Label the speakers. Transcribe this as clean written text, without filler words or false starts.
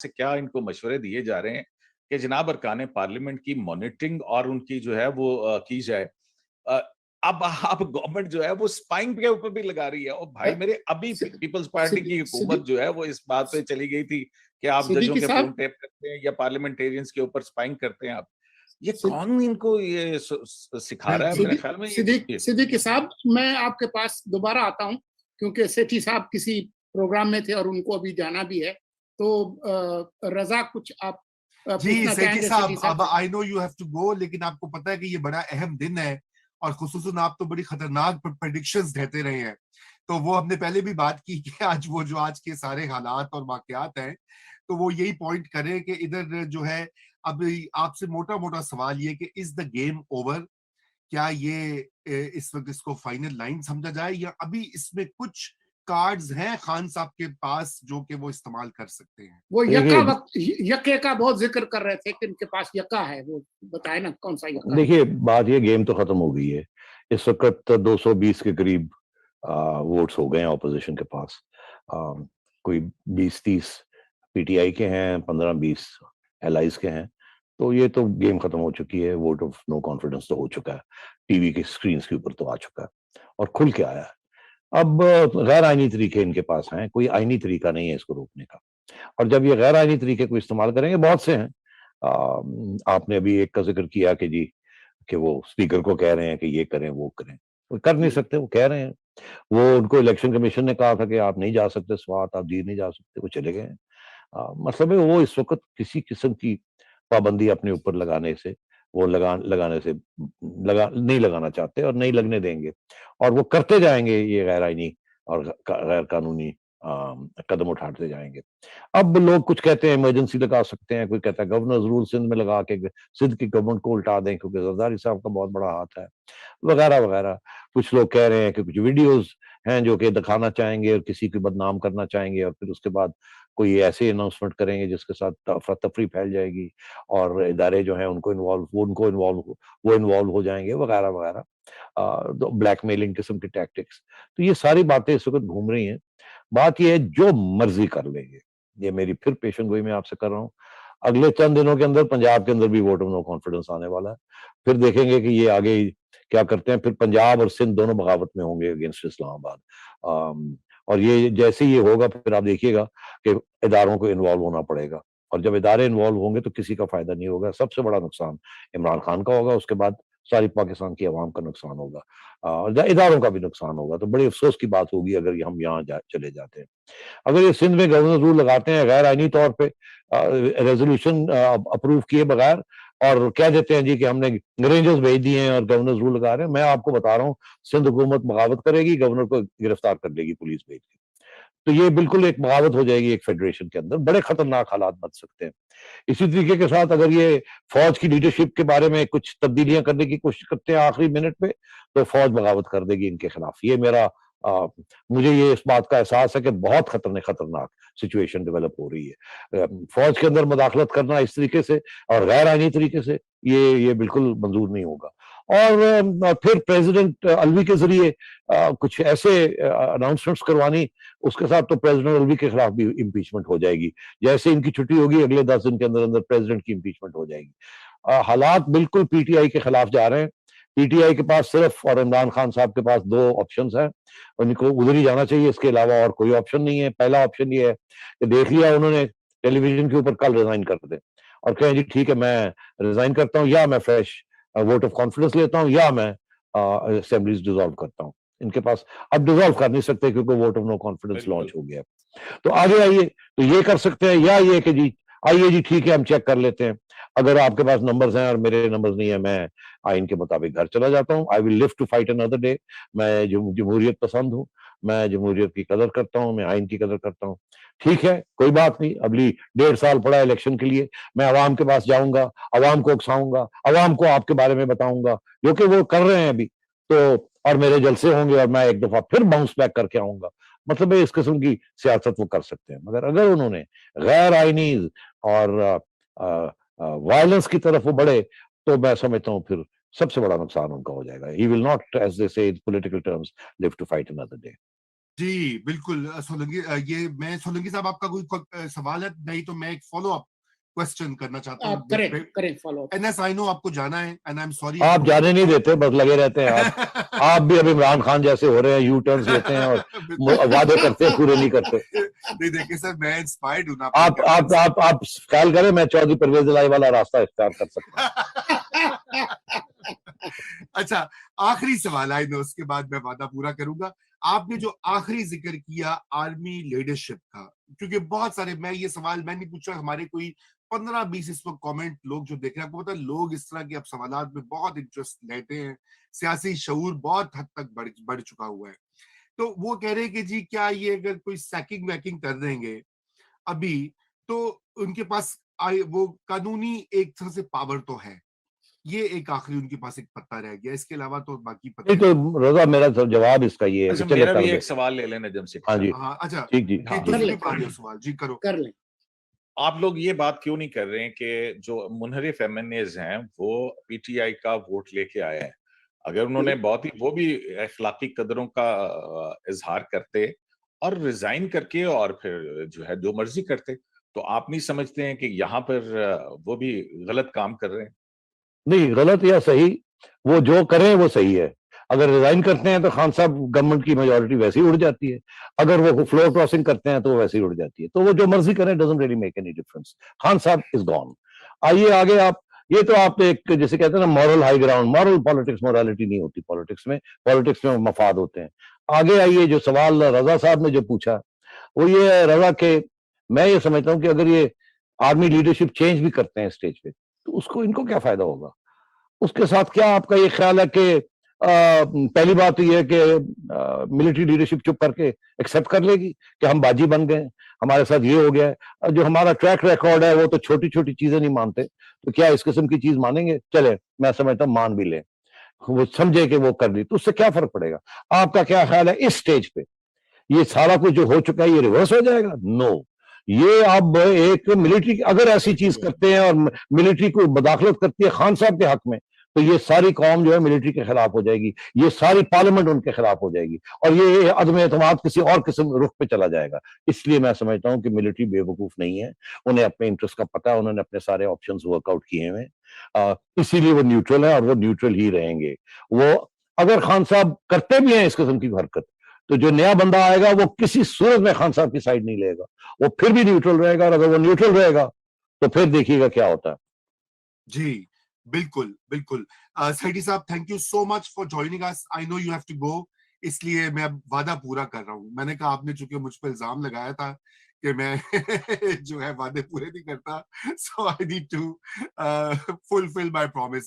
Speaker 1: से क्या इनको मशवरे दिए जा रहे हैं कि जनाब अरकान पार्लियामेंट की मॉनिटरिंग और उनकी जो है वो की जाए। अ, अब आप गवर्नमेंट जो है वो स्पाइंग के ऊपर भी लगा रही है और भाई मेरे अभी पीपल्स पार्टी की हुकूमत जो है वो इस बात पे चली गई थी कि आप जजों
Speaker 2: सिद्दीकी
Speaker 1: के
Speaker 2: साहब,
Speaker 1: फोन टेप करते हैं या पार्लियामेंटेरियंस के ऊपर स्पाइंग करते हैं आप। ये
Speaker 2: सिद-
Speaker 1: कौन इनको ये सिखा रहा है? मेरे ख्याल में ये
Speaker 2: सिद्दीकी साहब, मैं आपके पास दोबारा आता हूँ क्योंकि सेठी साहब किसी प्रोग्राम में थे और उनको अभी जाना भी है। तो रजा, कुछ आप
Speaker 3: जी
Speaker 2: पूछना
Speaker 3: सेठी
Speaker 2: चाहेंगे सेठी
Speaker 3: साहब,
Speaker 2: साहब
Speaker 3: अब
Speaker 2: से?
Speaker 3: I know you have to go, लेकिन आपको पता है कि ये बड़ा अहम दिन है और खुसूसन आप तो बड़ी खतरनाक प्रेडिक्शंस देते रहे हैं। तो वो हमने पहले भी बात की कि आज वो जो आज के सारे हालात और वाकयात हैं, तो वो यही पॉइंट करें कि इधर जो है, अब आपसे मोटा मोटा सवाल ये कि इज द गेम ओवर? क्या ये इस वक्त इसको फाइनल लाइन समझा जाए, या अभी इसमें कुछ कार्ड्स हैं खान साहब के पास जो कि वो इस्तेमाल कर सकते हैं?
Speaker 2: वो
Speaker 4: देखिए
Speaker 2: यक्के का बहुत जिक्र कर रहे थे कि इनके पास यक्का है, वो बताए ना कौन सा यक्का है।
Speaker 4: देखिए बात ये, गेम तो खत्म हो गई है। इस वक्त 220 के करीब वोट्स हो गए हैं ऑपोजिशन के पास। कोई 20-30 पीटीआई के हैं, 15-20 एलाइज के हैं। तो ये तो गेम खत्म हो चुकी है। वोट ऑफ नो कॉन्फिडेंस तो हो चुका है, टीवी के स्क्रीन के ऊपर तो आ चुका है और खुल के आया है। अब गैर आईनी तरीके इनके पास हैं, कोई आईनी तरीका नहीं है इसको रोकने का। और जब ये गैर आईनी तरीके को इस्तेमाल करेंगे, बहुत से हैं। आपने अभी एक का जिक्र किया कि जी, कि वो स्पीकर को कह रहे हैं कि ये करें वो करें। वो कर नहीं सकते, वो कह रहे हैं। वो उनको इलेक्शन कमीशन ने कहा था कि आप नहीं जा सकते स्वात, आप दीर नहीं जा सकते, वो चले गए हैं। मतलब है वो इस वक्त किसी किस्म की पाबंदी अपने ऊपर लगाने से, वो लगाने से नहीं लगाना चाहते और नहीं लगने देंगे। और वो करते जाएंगे ये गैर आईनी और गैर कानूनी कदम उठाते जाएंगे। अब लोग कुछ कहते हैं इमरजेंसी लगा सकते हैं, कोई कहता है गवर्नर्स रूल सिंध में लगा के सिंध की गवर्नमेंट को उल्टा दें क्योंकि जरदारी साहब का बहुत बड़ा हाथ है, वगैरह वगैरह। कुछ लोग कह रहे हैं कि कुछ वीडियोस हैं जो कि दिखाना चाहेंगे और किसी को बदनाम करना चाहेंगे और फिर उसके बाद कोई ऐसे अनाउंसमेंट करेंगे जिसके साथ अफरा तफरी फैल जाएगी और इदारे जो हैं वो इन्वॉल्व हो जाएंगे, वगैरह वगैरह। ब्लैकमेलिंग किस्म की टैक्टिक्स। तो ये सारी बातें इस वक्त घूम रही हैं। बात ये है, जो मर्जी कर लेंगे। ये मेरी फिर पेशन गोई मैं आपसे कर रहा हूँ, अगले चंद दिनों के अंदर पंजाब के अंदर भी वोट ऑफ नो कॉन्फिडेंस आने वाला है। फिर देखेंगे कि ये आगे क्या करते हैं। फिर पंजाब और सिंध दोनों बगावत में होंगे अगेंस्ट इस्लामाबाद। और ये जैसे ही ये होगा, फिर आप देखिएगा कि इदारों को इन्वॉल्व होना पड़ेगा। और जब इदारे इन्वॉल्व होंगे तो किसी का फायदा नहीं होगा। सबसे बड़ा नुकसान इमरान खान का होगा, उसके बाद सारी पाकिस्तान की आवाम का नुकसान होगा और इदारों का भी नुकसान होगा। तो बड़ी अफसोस की बात होगी अगर हम यहाँ चले जाते हैं। अगर ये सिंध में गवर्नर रूल लगाते हैं गैर आईनी तौर पे, रेजोल्यूशन अप्रूव किए बगैर, और कह देते हैं जी कि हमने रेंजर्स भेज दिए हैं और गवर्नर रूल लगा रहे हैं, मैं आपको बता रहा हूँ सिंध हुकूमत बगावत करेगी, गवर्नर को गिरफ्तार कर लेगी पुलिस भेज के। तो ये बिल्कुल एक बगावत हो जाएगी एक फेडरेशन के अंदर। बड़े खतरनाक हालात बन सकते हैं। इसी तरीके के साथ अगर ये फौज की लीडरशिप के बारे में कुछ तब्दीलियां करने की कोशिश करते हैं आखिरी मिनट पे, तो फौज बगावत कर देगी इनके खिलाफ। ये मेरा मुझे ये इस बात का एहसास है कि बहुत खतरनाक सिचुएशन डेवलप हो रही है। फौज के अंदर मुदाखलत करना इस तरीके से और गैर आईनी तरीके से, ये बिल्कुल मंजूर नहीं होगा। और फिर प्रेसिडेंट अलवी के जरिए कुछ ऐसे अनाउंसमेंट्स करवानी, उसके साथ तो प्रेसिडेंट अलवी के खिलाफ भी इम्पीचमेंट हो जाएगी। जैसे इनकी छुट्टी होगी अगले 10 दिन के अंदर अंदर प्रेसिडेंट की इम्पीचमेंट हो जाएगी। हालात बिल्कुल पीटीआई के खिलाफ जा रहे हैं। पीटीआई के पास सिर्फ और इमरान खान साहब के पास दो ऑप्शंस हैं, उनको उधर ही जाना चाहिए, इसके अलावा और कोई ऑप्शन नहीं है। पहला ऑप्शन ये है कि देख लिया उन्होंने टेलीविजन के ऊपर, कल रिजाइन कर दें और कहें जी ठीक है मैं रिजाइन करता हूं, या मैं फ्रेश वोट ऑफ कॉन्फिडेंस लेता हूं, या मैं असेंबलीज डिसॉल्व करता हूं। इनके पास अब डिसॉल्व कर नहीं सकते क्योंकि vote of no confidence launch हो गया। तो आगे आइए, तो ये कर सकते हैं, या ये कि जी आइए जी ठीक है हम चेक कर लेते हैं, अगर आपके पास नंबर्स हैं और मेरे नंबर्स नहीं है, मैं आइन के मुताबिक घर चला जाता हूँ। I will live to fight another day. मैं जमहूरियत पसंद हूँ, मैं जमहूरियत की कदर करता हूँ, मैं आइन की कदर करता हूँ। ठीक है, कोई बात नहीं, अगली 1.5 साल पड़ा इलेक्शन के लिए, मैं अवाम के पास जाऊंगा, अवाम को उकसाऊंगा, अवाम को आपके बारे में बताऊंगा, जो कि वो कर रहे हैं अभी। तो और मेरे जलसे होंगे और मैं एक दफा फिर बाउंस बैक करके आऊंगा। मतलब इस किस्म की सियासत वो कर सकते हैं। मगर अगर उन्होंने गैर आईनी और वायलेंस की तरफ वो बढ़े, तो मैं समझता हूँ फिर सबसे बड़ा नुकसान उनका हो जाएगा। He will not, as they say in political terms, live to fight another day.
Speaker 3: जी बिल्कुल सोलंकी, ये मैं सोलंकी साहब आपका कोई सवाल है? नहीं तो मैं एक फॉलो अप क्वेश्चन करना चाहता
Speaker 2: आप
Speaker 3: हूँ।
Speaker 2: करें follow up.
Speaker 3: NS, I know आपको जाना है एंड आई एम सॉरी।
Speaker 4: आप जाने नहीं देते, बस लगे रहते हैं आप भी अब इमरान खान जैसे हो रहे हैं, यू टर्न्स लेते हैं और वादे करते हैं, पूरे नहीं करते।
Speaker 3: नहीं देखिए सर, मैं इंस्पायर्ड हूं ना
Speaker 4: आप ख्याल करें, मैं चौधरी परवेज इलाही वाला रास्ता इख्तियार कर सकता हूँ।
Speaker 3: अच्छा, आखिरी सवाल आई नो, उसके बाद मैं वादा पूरा करूंगा। आपने जो आखिरी जिक्र किया आर्मी लीडरशिप का, क्योंकि बहुत सारे, मैं ये सवाल मैं नहीं पूछ रहा, हमारे कोई 15-20 इस वक्त कमेंट लोग जो देख रहे हैं, आपको पता है लोग इस तरह के अब सवालात में बहुत इंटरेस्ट लेते हैं, सियासी शऊर बहुत हद तक बढ़ चुका हुआ है। तो वो कह रहे हैं कि जी क्या ये अगर कोई सैकिंग वैकिंग कर देंगे अभी, तो उनके पास वो कानूनी एक तरह से पावर तो है, ये एक आखिरी उनके पास एक पत्ता रह गया, इसके अलावा तो बाकी पता
Speaker 4: नहीं तो रजा, मेरा जवाब इसका ये है कि
Speaker 1: अच्छा,
Speaker 4: चलो
Speaker 1: मेरा
Speaker 4: कर
Speaker 1: भी
Speaker 4: दे।
Speaker 1: एक सवाल ले लेना जमशेद
Speaker 4: हाँ जी,
Speaker 1: साहब।
Speaker 3: हाँ अच्छा,
Speaker 4: ठीक जी,
Speaker 3: एक
Speaker 4: हाँ
Speaker 3: दूसरे
Speaker 2: ले,
Speaker 3: पे आ गया सवाल जी, करो।
Speaker 2: कर लें।
Speaker 1: आप लोग ये बात क्यों नहीं कर रहे हैं कि जो मुनहरिफ एमएनएज हैं वो पीटीआई का वोट लेके आए हैं? अगर उन्होंने बहुत ही, वो भी अखलाकी कदरों का इजहार करते और रिजाइन करके और फिर जो है जो मर्जी करते, तो आप नहीं समझते हैं कि यहाँ पर वो भी गलत काम कर रहे हैं?
Speaker 4: नहीं गलत या सही, वो जो करें वो सही है। अगर रिजाइन करते हैं तो खान साहब गवर्नमेंट की मेजोरिटी वैसे ही उड़ जाती है, अगर वो फ्लोर क्रॉसिंग करते हैं तो वो वैसे ही उड़ जाती है, तो वो जो मर्जी करें, doesn't really make any difference. Khan साहब इज गॉन। आइए आगे आप, ये तो आप एक जैसे कहते हैं ना moral high ground, moral politics, morality नहीं होती पॉलिटिक्स में मफाद होते हैं। आगे आइए, जो सवाल रजा साहब ने जो पूछा वो ये है रजा के, मैं ये समझता हूँ कि अगर ये आर्मी लीडरशिप चेंज भी करते हैं स्टेज पे, तो उसको इनको क्या फायदा होगा? उसके साथ क्या आपका ये ख्याल है कि पहली बात तो ये है कि मिलिट्री लीडरशिप चुप करके एक्सेप्ट कर लेगी कि हम बाजी बन गए, हमारे साथ ये हो गया है? जो हमारा ट्रैक रिकॉर्ड है वो तो छोटी छोटी चीजें नहीं मानते, तो क्या इस किस्म की चीज मानेंगे? चले, मैं समझता हूँ मान भी ले, वो समझे कि वो कर ली, तो उससे क्या फर्क पड़ेगा? आपका क्या ख्याल है इस स्टेज पे ये सारा कुछ जो हो चुका है ये रिवर्स हो जाएगा? नो, ये अब एक मिलिट्री अगर ऐसी चीज करते हैं और मिलिट्री को मुदाखलत करती है खान साहब के हक में, तो ये सारी कौम जो है मिलिट्री के खिलाफ हो जाएगी, ये सारी पार्लियामेंट उनके खिलाफ हो जाएगी, और ये अदम एतमाद किसी और किस्म रुख पे चला जाएगा। इसलिए मैं समझता हूं कि मिलिट्री बेवकूफ नहीं है, उन्हें अपने इंटरेस्ट का पता है, उन्होंने अपने सारे ऑप्शंस वर्कआउट किए हुए, इसीलिए वो न्यूट्रल है और वो न्यूट्रल ही रहेंगे। वो अगर खान साहब करते भी हैं इस किस्म की हरकत, तो जो नया बंदा आएगा वो किसी सूरत में खान साहब की साइड नहीं लेगा, वो फिर भी न्यूट्रल रहेगा, और अगर वो न्यूट्रल रहेगा तो फिर देखिएगा क्या होता है।
Speaker 3: जी बिल्कुल बिल्कुल। सईदी साहब, thank you so much for joining us. I know you have to go, इसलिए मैं अब वादा पूरा कर रहा हूं। मैंने कहा आपने चूंकि मुझ पर इल्जाम लगाया था कि मैं जो है वादे पूरे नहीं करता, so I need to fulfil my promise.